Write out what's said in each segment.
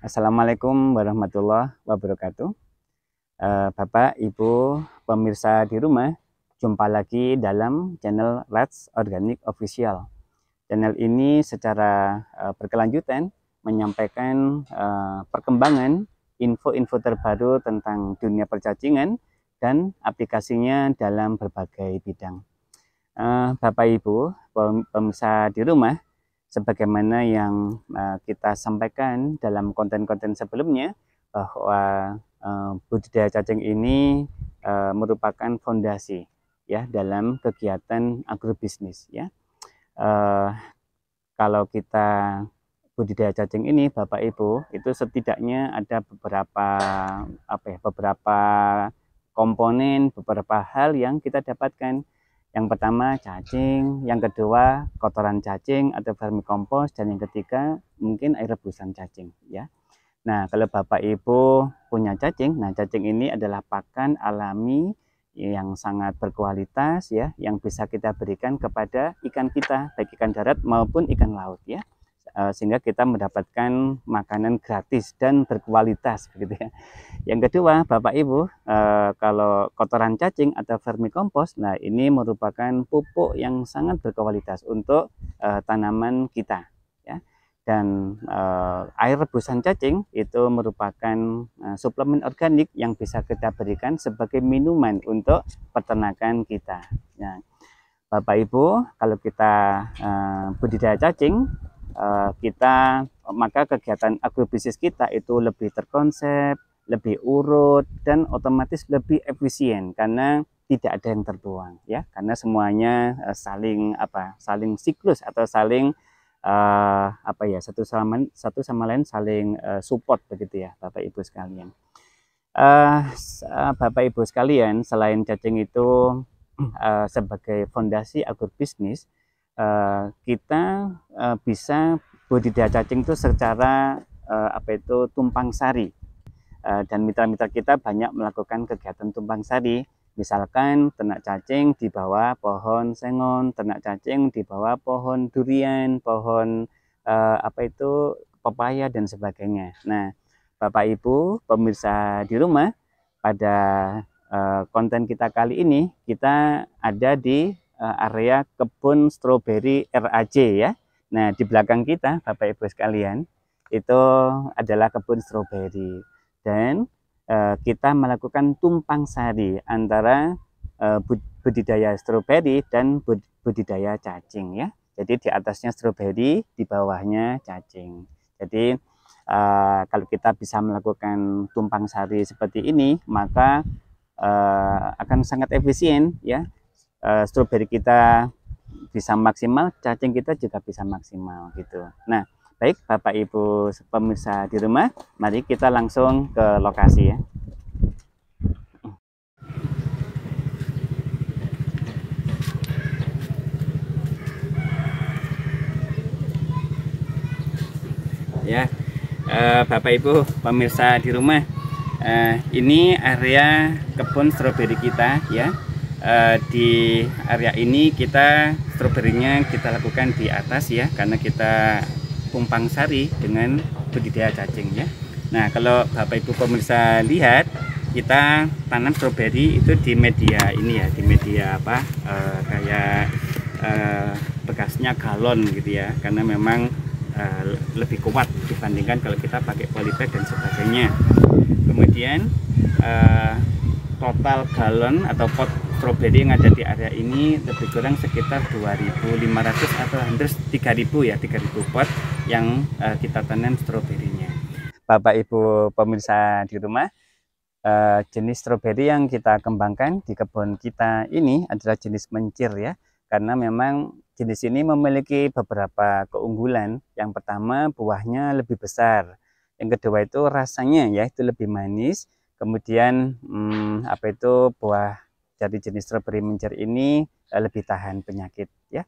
Assalamualaikum warahmatullahi wabarakatuh. Bapak, Ibu, pemirsa di rumah, jumpa lagi dalam channel Let's Organic Official. Channel ini secara berkelanjutan menyampaikan perkembangan info-info terbaru tentang dunia percacingan dan aplikasinya dalam berbagai bidang. Bapak Ibu, pemirsa di rumah, sebagaimana yang kita sampaikan dalam konten-konten sebelumnya, bahwa budidaya cacing ini merupakan fondasi ya dalam kegiatan agrobisnis ya. Kalau kita budidaya cacing ini, Bapak Ibu, itu setidaknya ada beberapa komponen, beberapa hal yang kita dapatkan. Yang pertama cacing, yang kedua kotoran cacing atau vermikompos, dan yang ketiga mungkin air rebusan cacing ya. Nah, kalau Bapak Ibu punya cacing, nah cacing ini adalah pakan alami yang sangat berkualitas ya, yang bisa kita berikan kepada ikan kita, baik ikan darat maupun ikan laut ya. Sehingga kita mendapatkan makanan gratis dan berkualitas begitu ya. Yang kedua, Bapak Ibu, kalau kotoran cacing atau vermikompos, nah ini merupakan pupuk yang sangat berkualitas untuk tanaman kita ya. Dan air rebusan cacing itu merupakan suplemen organik yang bisa kita berikan sebagai minuman untuk peternakan kita. Nah, Bapak Ibu, kalau kita budidaya cacing, maka kegiatan agrobisnis kita itu lebih terkonsep, lebih urut, dan otomatis lebih efisien karena tidak ada yang terbuang ya, karena semuanya saling siklus atau saling satu sama lain saling support begitu ya, Bapak Ibu sekalian. Bapak Ibu sekalian, selain cacing itu sebagai fondasi agrobisnis, kita bisa budidaya cacing itu secara tumpang sari, dan mitra-mitra kita banyak melakukan kegiatan tumpang sari. Misalkan ternak cacing di bawah pohon sengon, ternak cacing di bawah pohon durian, pohon pepaya dan sebagainya. Nah, Bapak Ibu pemirsa di rumah, pada konten kita kali ini kita ada di area kebun stroberi RAJ ya. Nah, di belakang kita Bapak Ibu sekalian itu adalah kebun stroberi, dan kita melakukan tumpang sari antara budidaya stroberi dan budidaya cacing ya. Jadi di atasnya stroberi, di bawahnya cacing. Jadi kalau kita bisa melakukan tumpang sari seperti ini, maka akan sangat efisien ya. Stroberi kita bisa maksimal, cacing kita juga bisa maksimal gitu. Nah, baik Bapak Ibu pemirsa di rumah, mari kita langsung ke lokasi ya. Ya, Bapak Ibu pemirsa di rumah, ini area kebun stroberi kita ya. Di area ini kita stroberinya kita lakukan di atas ya, karena kita tumpang sari dengan budidaya cacing ya. Nah, kalau Bapak Ibu pemirsa lihat, kita tanam stroberi itu di media ini ya, di media kayak bekasnya galon gitu ya, karena memang lebih kuat dibandingkan kalau kita pakai polybag dan sebagainya. Kemudian total galon atau pot stroberi yang ada di area ini lebih kurang sekitar 2.500 atau hampir 3.000 ya, 3.000 pot yang kita tanam stroberinya. Bapak Ibu pemirsa di rumah, jenis stroberi yang kita kembangkan di kebun kita ini adalah jenis mencir ya, karena memang jenis ini memiliki beberapa keunggulan. Yang pertama, buahnya lebih besar. Yang kedua itu rasanya ya itu lebih manis. Kemudian buah dari jenis stroberi mencir ini lebih tahan penyakit ya.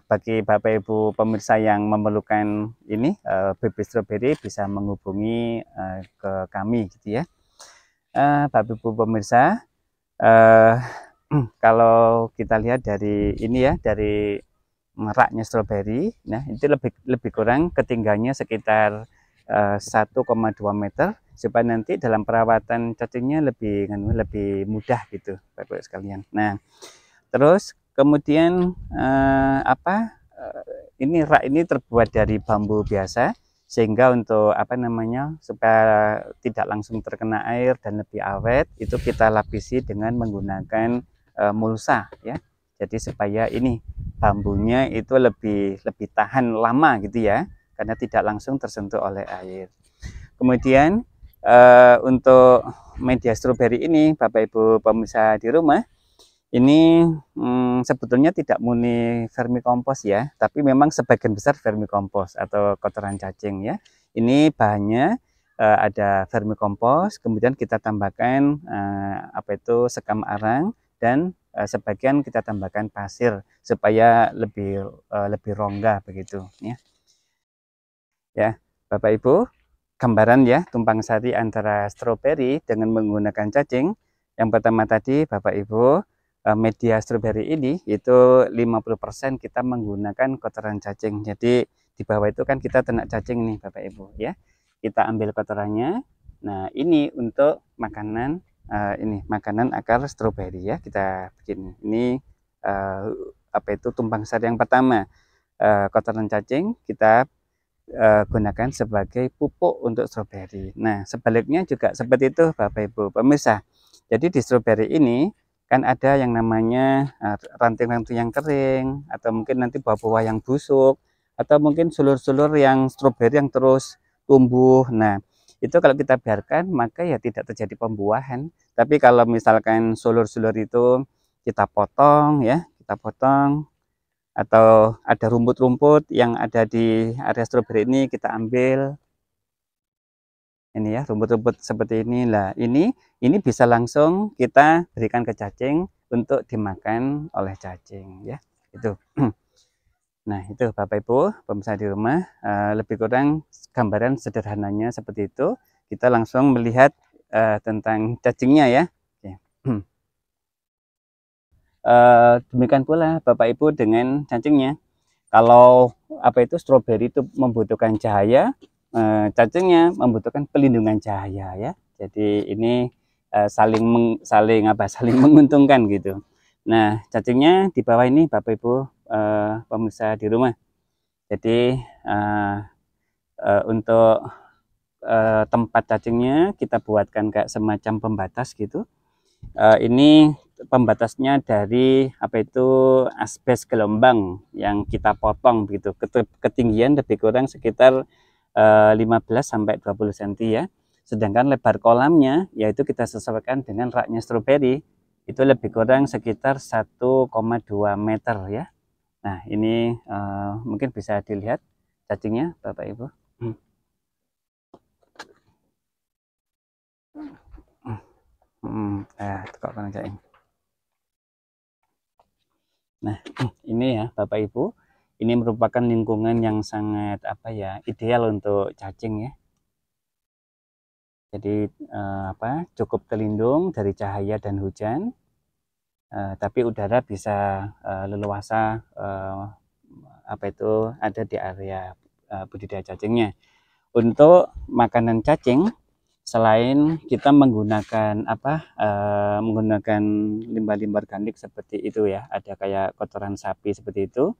Bagi Bapak Ibu pemirsa yang memerlukan ini bibit stroberi bisa menghubungi ke kami gitu ya. Bapak Ibu pemirsa, kalau kita lihat dari ini ya, dari meraknya stroberi, nah itu lebih kurang ketinggiannya sekitar 1,2 meter supaya nanti dalam perawatan cacingnya lebih mudah gitu Bapak sekalian. Nah, terus kemudian ini rak ini terbuat dari bambu biasa, sehingga untuk supaya tidak langsung terkena air dan lebih awet, itu kita lapisi dengan menggunakan mulsa ya. Jadi supaya ini bambunya itu lebih tahan lama gitu ya, karena tidak langsung tersentuh oleh air. Kemudian untuk media stroberi ini Bapak Ibu pemirsa di rumah, ini sebetulnya tidak murni vermikompos ya, tapi memang sebagian besar vermikompos atau kotoran cacing ya. Ini bahannya ada vermikompos, kemudian kita tambahkan sekam arang, dan sebagian kita tambahkan pasir supaya lebih rongga begitu ya. Ya, Bapak Ibu, gambaran ya tumpang sari antara stroberi dengan menggunakan cacing. Yang pertama tadi Bapak Ibu, media stroberi ini itu 50% kita menggunakan kotoran cacing. Jadi di bawah itu kan kita ternak cacing nih Bapak Ibu ya. Kita ambil kotorannya. Nah, ini untuk makanan makanan akar stroberi ya. Kita bikin ini tumpang sari yang pertama. Kotoran cacing kita gunakan sebagai pupuk untuk stroberi. Nah, sebaliknya juga seperti itu Bapak Ibu pemirsa. Jadi di stroberi ini kan ada yang namanya ranting-ranting yang kering, atau mungkin nanti buah-buah yang busuk, atau mungkin sulur-sulur yang stroberi yang terus tumbuh. Nah, itu kalau kita biarkan maka ya tidak terjadi pembuahan. Tapi kalau misalkan sulur-sulur itu kita potong ya, atau ada rumput-rumput yang ada di area stroberi ini kita ambil. Ini ya, rumput-rumput seperti inilah. Ini bisa langsung kita berikan ke cacing untuk dimakan oleh cacing ya. Itu. Nah, itu Bapak Ibu pemirsa di rumah, lebih kurang gambaran sederhananya seperti itu. Kita langsung melihat tentang cacingnya ya. Demikian pula Bapak Ibu dengan cacingnya. Kalau stroberi itu membutuhkan cahaya, cacingnya membutuhkan pelindungan cahaya ya. Jadi ini saling menguntungkan gitu. Nah, cacingnya di bawah ini Bapak Ibu pemirsa di rumah. Jadi untuk tempat cacingnya kita buatkan kayak semacam pembatas gitu. Ini pembatasnya dari asbes gelombang yang kita potong begitu, ketinggian lebih kurang sekitar 15 sampai 20 cm ya. Sedangkan lebar kolamnya yaitu kita sesuaikan dengan raknya stroberi, itu lebih kurang sekitar 1,2 meter ya. Nah, ini mungkin bisa dilihat cacingnya Bapak Ibu. Nah, ini ya Bapak Ibu, ini merupakan lingkungan yang sangat ideal untuk cacing ya. Jadi cukup terlindung dari cahaya dan hujan, tapi udara bisa leluasa ada di area budidaya cacingnya. Untuk makanan cacing, selain kita menggunakan menggunakan limbah-limbah organik seperti itu ya, ada kayak kotoran sapi seperti itu,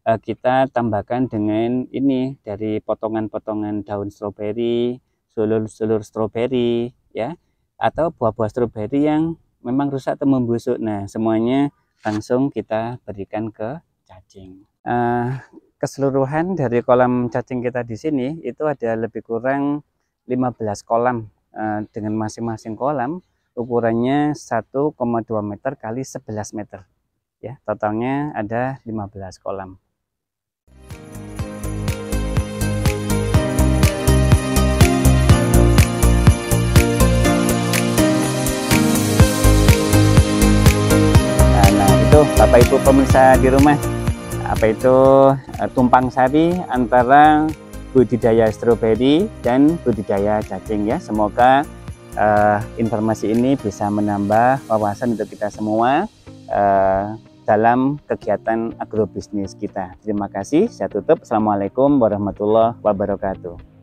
kita tambahkan dengan ini dari potongan-potongan daun stroberi, sulur-sulur stroberi ya, atau buah-buah stroberi yang memang rusak atau membusuk. Nah, semuanya langsung kita berikan ke cacing. Keseluruhan dari kolam cacing kita di sini itu ada lebih kurang 15 kolam, dengan masing-masing kolam ukurannya 1,2 meter kali 11 meter ya, totalnya ada 15 kolam. Nah, itu Bapak Ibu pemirsa di rumah, tumpang sari antara budidaya stroberi dan budidaya cacing ya. Semoga informasi ini bisa menambah wawasan untuk kita semua dalam kegiatan agrobisnis kita. Terima kasih, saya tutup. Assalamualaikum warahmatullahi wabarakatuh.